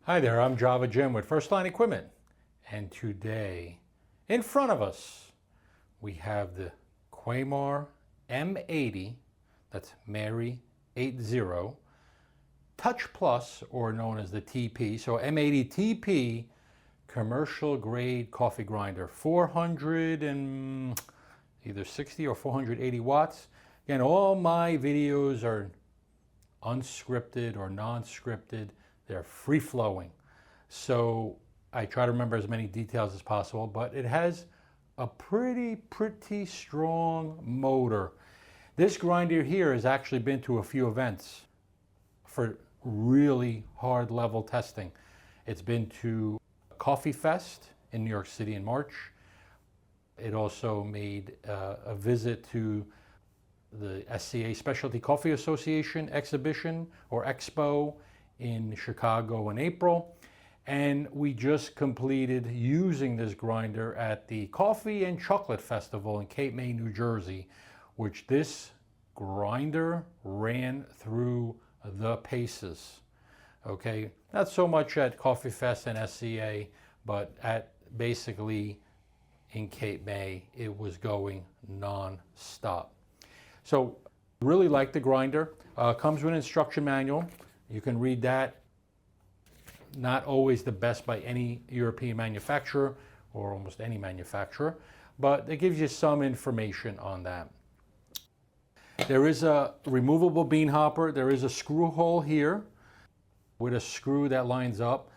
Hi there, I'm Java Jim with First Line Equipment, and today in front of us we have the Quamar M80, that's Mary 80, Touch Plus, or known as the TP, so M80TP commercial grade coffee grinder, 400 and either 60 or 480 watts. Again, all my videos are unscripted or non-scripted. They're free-flowing. So I try to remember as many details as possible, but it has a pretty strong motor. This grinder here has actually been to a few events for really hard level testing. It's been to Coffee Fest in New York City in March. It also made a visit to the SCA Specialty Coffee Association exhibition or expo in Chicago in April. And we just completed using this grinder at the Coffee and Chocolate Festival in Cape May, New Jersey, which this grinder ran through the paces. Okay, not so much at Coffee Fest and SCA, but at basically in Cape May, it was going non-stop. So really like the grinder. Comes with an instruction manual. You can read that. Not always the best by any European manufacturer or almost any manufacturer, but it gives you some information on that. There is a removable bean hopper. There is a screw hole here with a screw that lines up.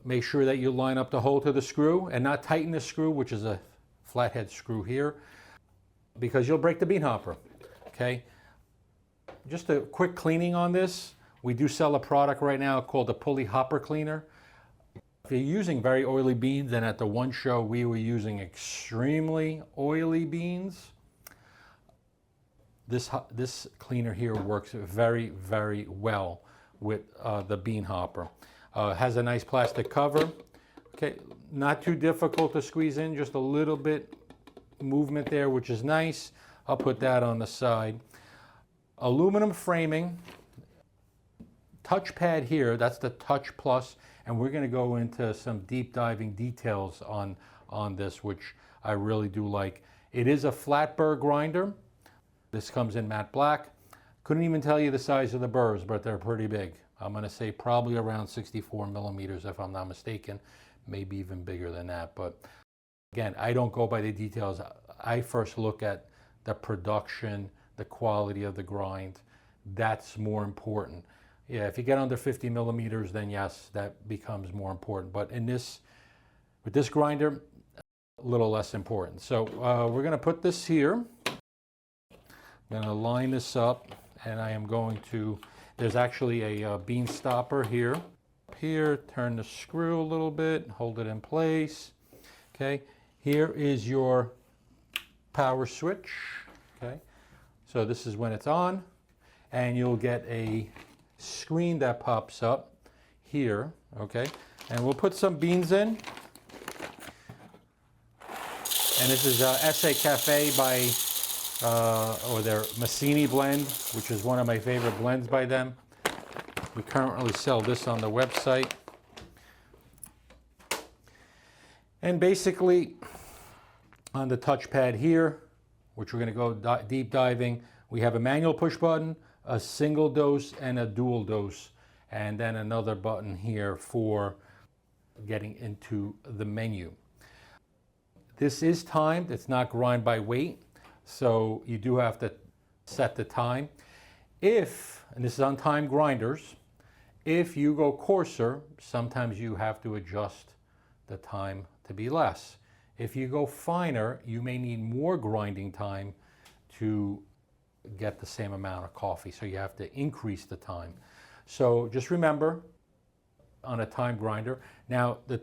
Make sure that you line up the hole to the screw and not tighten the screw, which is a flathead screw here, because you'll break the bean hopper. Okay. Just a quick cleaning on this. We do sell a product right now called the Puly hopper cleaner. If you're using very oily beans, and at the one show we were using extremely oily beans, this cleaner here works very well with the bean hopper. Has a nice plastic cover. Okay, not too difficult to squeeze in, just a little bit movement there, which is nice. I'll put that on the side. Aluminum framing. Touchpad here, that's the Touch Plus, and we're going to go into some deep diving details on this, which I really do like. It is a flat burr grinder. This comes in matte black. Couldn't even tell you the size of the burrs, but they're pretty big. I'm going to say probably around 64 millimeters if I'm not mistaken, maybe even bigger than that. But again, I don't go by the details. I first look at the production, the quality of the grind. That's more important. Yeah, if you get under 50 millimeters, then yes, that becomes more important. But with this grinder, a little less important. So we're going to put this here. I'm going to line this up, and I am going to, there's actually a bean stopper here. Here, turn the screw a little bit, hold it in place. Okay, here is your power switch. Okay, so this is when it's on, and you'll get a screen that pops up here. Okay, and we'll put some beans in. And this is SA Cafe by or their Massini blend, which is one of my favorite blends by them. We currently sell this on the website. And basically on the touchpad here, which we're going to go deep diving, we have a manual push button, a single dose and a dual dose, and then another button here for getting into the menu. This is timed. It's not grind by weight, so you do have to set the time. And this is on time grinders, if you go coarser, sometimes you have to adjust the time to be less. If you go finer, you may need more grinding time to get the same amount of coffee, so you have to increase the time. So just remember, on a time grinder. Now the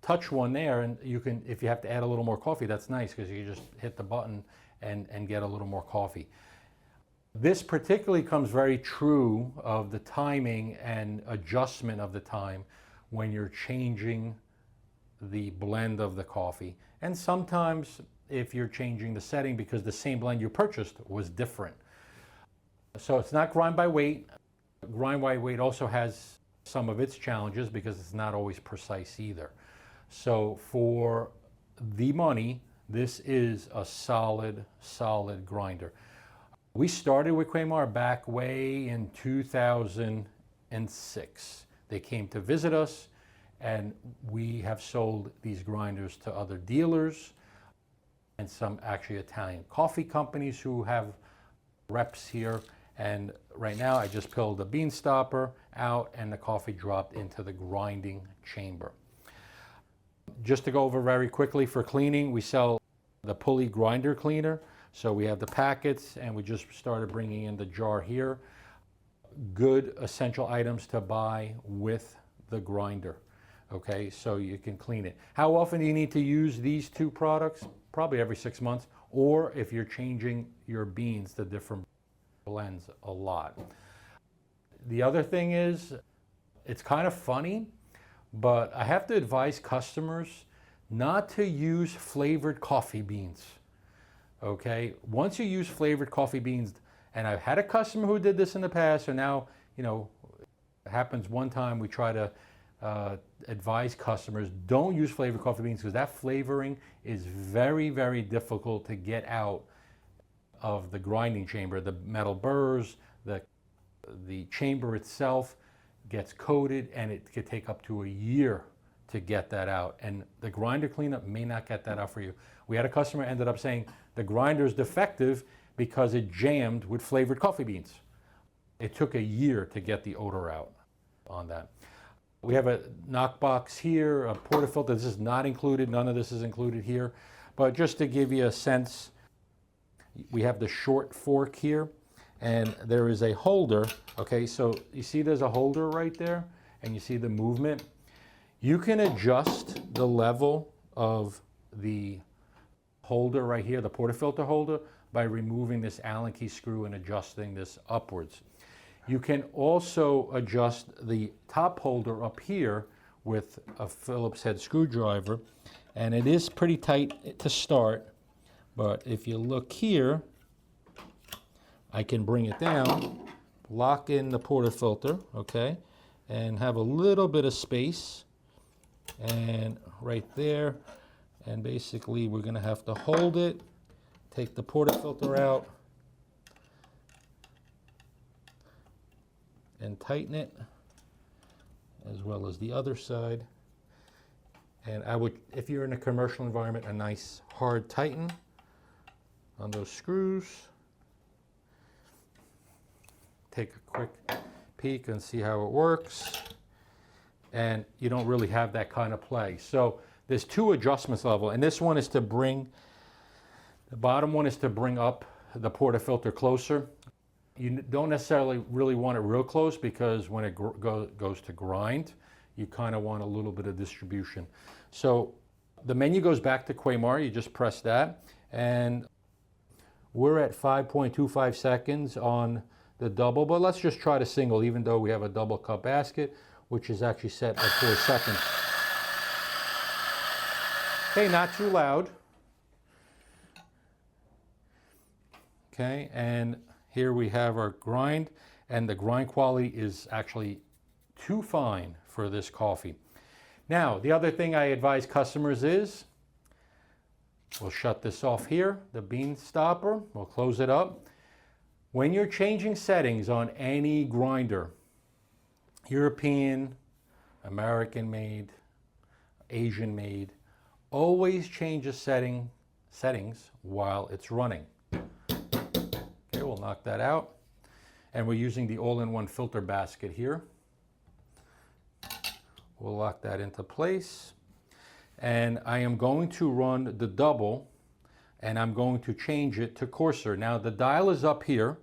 touch one there, and you can, if you have to add a little more coffee, that's nice, because you just hit the button and get a little more coffee. This particularly comes very true of the timing and adjustment of the time when you're changing the blend of the coffee. And sometimes if you're changing the setting because the same blend you purchased was different. So it's not grind by weight. Grind by weight also has some of its challenges because it's not always precise either. So for the money, this is a solid grinder. We started with Quamar back way in 2006. They came to visit us, and we have sold these grinders to other dealers and some actually Italian coffee companies who have reps here. And right now I just pulled the bean stopper out and the coffee dropped into the grinding chamber. Just to go over very quickly, for cleaning, we sell the Puly grinder cleaner. So we have the packets, and we just started bringing in the jar here. Good essential items to buy with the grinder. Okay, so you can clean it. How often do you need to use these two products? Probably every 6 months, or if you're changing your beans to different blends, a lot. The other thing is, it's kind of funny, but I have to advise customers not to use flavored coffee beans. Okay, once you use flavored coffee beans, and I've had a customer who did this in the past, so now, you know, it happens one time. We try to advise customers, don't use flavored coffee beans, because that flavoring is very, very difficult to get out of the grinding chamber. The metal burrs, the chamber itself gets coated, and it could take up to a year to get that out. And the grinder cleanup may not get that out for you. We had a customer ended up saying the grinder is defective because it jammed with flavored coffee beans. It took a year to get the odor out on that. We have a knockbox here, a portafilter. This is not included. None of this is included here. But just to give you a sense, we have the short fork here, and there is a holder. Okay, so you see there's a holder right there, and you see the movement. You can adjust the level of the holder right here, the portafilter holder, by removing this Allen key screw and adjusting this upwards. You can also adjust the top holder up here with a Phillips head screwdriver, and it is pretty tight to start, but if you look here, I can bring it down, lock in the portafilter, okay, and have a little bit of space, and right there, and basically we're going to have to hold it, take the portafilter out, and tighten it, as well as the other side. And I would, if you're in a commercial environment, a nice hard tighten on those screws. Take a quick peek and see how it works. And you don't really have that kind of play. So there's two adjustments level, and this one is to bring, the bottom one is to bring up the portafilter closer. You don't necessarily really want it real close, because when it goes to grind, you kind of want a little bit of distribution. So the menu goes back to Quamar. You just press that, and we're at 5.25 seconds on the double, but let's just try the single, even though we have a double cup basket, which is actually set at 4 seconds. Okay, not too loud. Okay, and here we have our grind, and the grind quality is actually too fine for this coffee. Now, the other thing I advise customers is, we'll shut this off here, the bean stopper, we'll close it up. When you're changing settings on any grinder, European, American made, Asian made, always change the settings while it's running. Okay, we'll knock that out. And we're using the all-in-one filter basket here. We'll lock that into place. And I am going to run the double, and I'm going to change it to coarser. Now the dial is up here,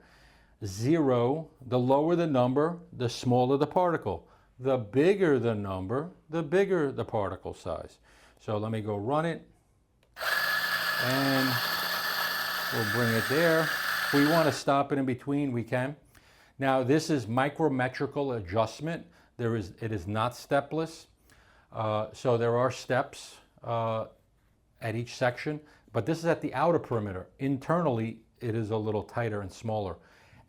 0. The lower the number, the smaller the particle. The bigger the number, the bigger the particle size. So let me go run it, and we'll bring it there. If we want to stop it in between, we can. Now this is micrometrical adjustment. It is not stepless. So there are steps at each section, but this is at the outer perimeter. Internally, it is a little tighter and smaller.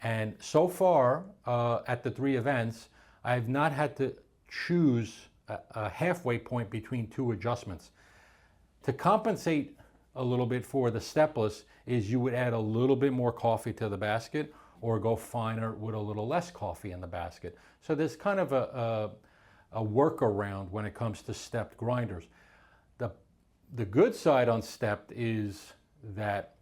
And so far, at the 3 events, I have not had to choose a halfway point between two adjustments. To compensate a little bit for the stepless is you would add a little bit more coffee to the basket or go finer with a little less coffee in the basket. So there's kind of a workaround when it comes to stepped grinders. The good side on stepped is that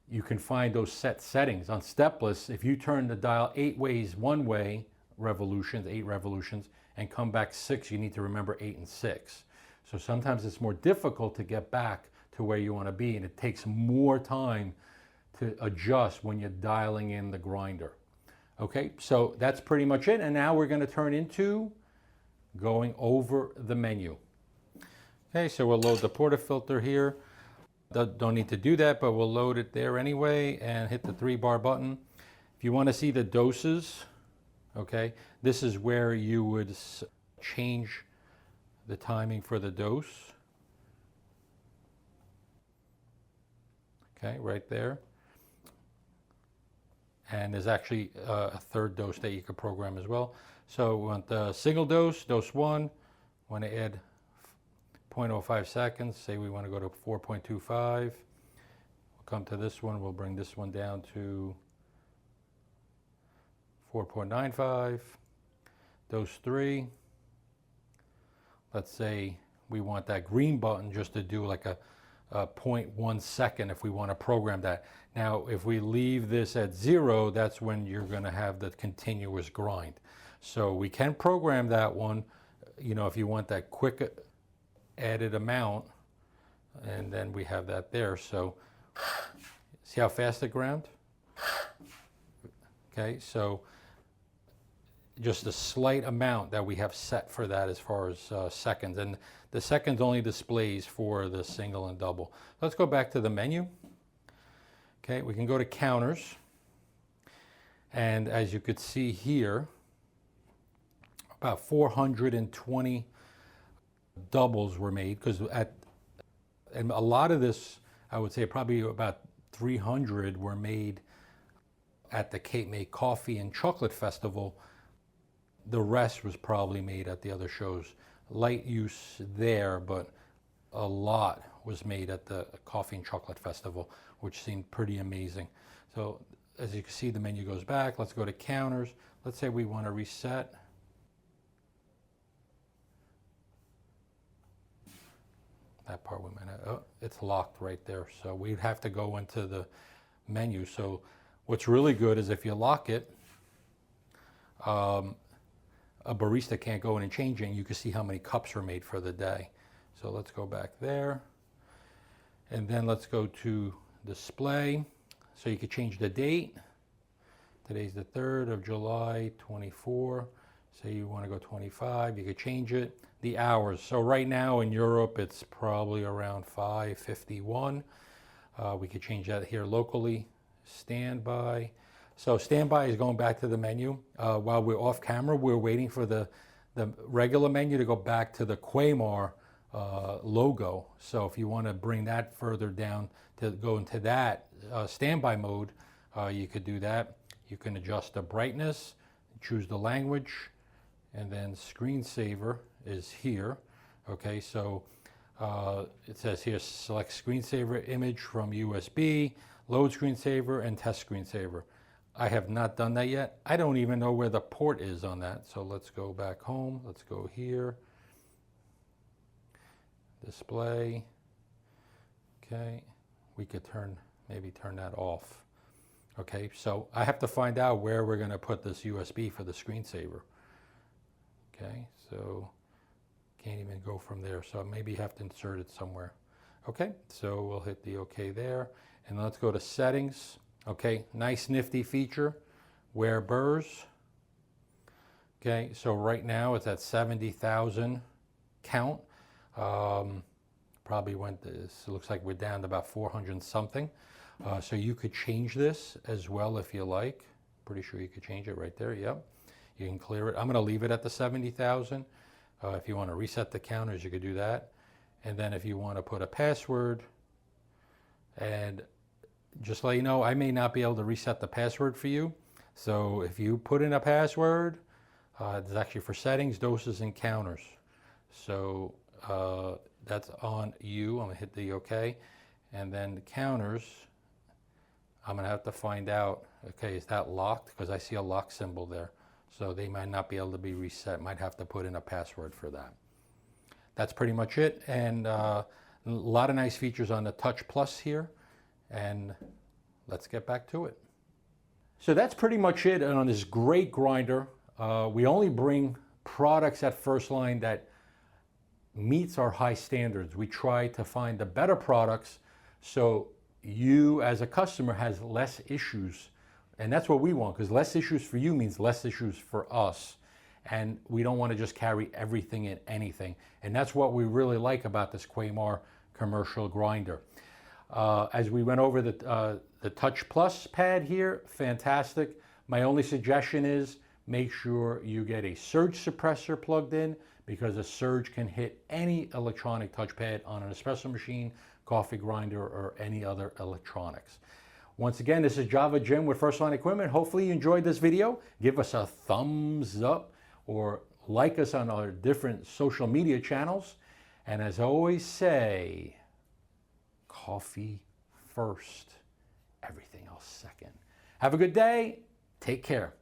you can find those set settings. On stepless, if you turn the dial 8 ways one way, revolutions, 8 revolutions, and come back 6, you need to remember 8 and 6. So sometimes it's more difficult to get back to where you want to be, and it takes more time to adjust when you're dialing in the grinder. Okay, so that's pretty much it. And now we're going to turn into going over the menu. Okay, so we'll load the portafilter here. Don't need to do that, but we'll load it there anyway and hit the 3-bar button. If you want to see the doses, okay, this is where you would change the timing for the dose. Okay, right there. And there's actually a third dose that you could program as well. So we want the single dose, dose 1. Want to add 0.05 seconds. Say we want to go to 4.25. We'll come to this one. We'll bring this one down to 4.95. Dose 3. Let's say we want that green button just to do like a 0.1 second if we want to program that. Now, if we leave this at 0, that's when you're going to have the continuous grind. So we can program that one, you know, if you want that quick added amount, and then we have that there. So see how fast it ground? Okay, so just a slight amount that we have set for that as far as seconds, and the seconds only displays for the single and double. Let's go back to the menu. Okay, we can go to counters, and as you could see here, about 420 doubles were made, because and a lot of this, I would say probably about 300 were made at the Cape May Coffee and Chocolate Festival. The rest was probably made at the other shows. Light use there, but a lot was made at the Coffee and Chocolate Festival, which seemed pretty amazing. So as you can see, the menu goes back. Let's go to counters. Let's say we want to reset. That part we might have, oh, it's locked right there. So we'd have to go into the menu. So what's really good is if you lock it, a barista can't go in and change it, and you can see how many cups are made for the day. So let's go back there. And then let's go to display. So you could change the date. Today's the 3rd of July, 24. Say you want to go 25, you could change it. The hours. So right now in Europe, it's probably around 5:51. We could change that here locally. Standby. So standby is going back to the menu. While we're off camera, we're waiting for the regular menu to go back to the Quamar logo. So if you want to bring that further down to go into that standby mode, you could do that. You can adjust the brightness, choose the language, and then screensaver is here. Okay, so it says here, select screensaver image from USB, load screensaver, and test screensaver. I have not done that yet. I don't even know where the port is on that. So let's go back home. Let's go here. Display. Okay, we could maybe turn that off. Okay, so I have to find out where we're going to put this USB for the screensaver. Okay, so can't even go from there. So maybe you have to insert it somewhere. Okay, so we'll hit the OK there. And let's go to settings. Okay, nice nifty feature, wear burrs. Okay, so right now it's at 70,000 count. Probably went, this looks like we're down to about 400 something. So you could change this as well if you like. Pretty sure you could change it right there, yep. You can clear it. I'm gonna leave it at the 70,000. If you wanna reset the counters, you could do that. And then if you wanna put a password, and just let you know, I may not be able to reset the password for you. So if you put in a password, It's actually for settings, doses, and counters. So that's on you. I'm gonna hit the OK. And then the counters, I'm gonna have to find out, okay, is that locked? Because I see a lock symbol there. So they might not be able to be reset. Might have to put in a password for that. That's pretty much it. And a lot of nice features on the Touch Plus here. And let's get back to it. So that's pretty much it on this great grinder. We only bring products at First Line that meets our high standards. We try to find the better products so you as a customer has less issues. And that's what we want, because less issues for you means less issues for us. And we don't want to just carry everything and anything. And that's what we really like about this Quamar commercial grinder. As we went over the Touch Plus pad here, fantastic. My only suggestion is make sure you get a surge suppressor plugged in, because a surge can hit any electronic touchpad on an espresso machine, coffee grinder, or any other electronics. Once again, this is Java Jim with First Line Equipment. Hopefully you enjoyed this video. Give us a thumbs up or like us on our different social media channels. And as I always say, coffee first, everything else second. Have a good day. Take care.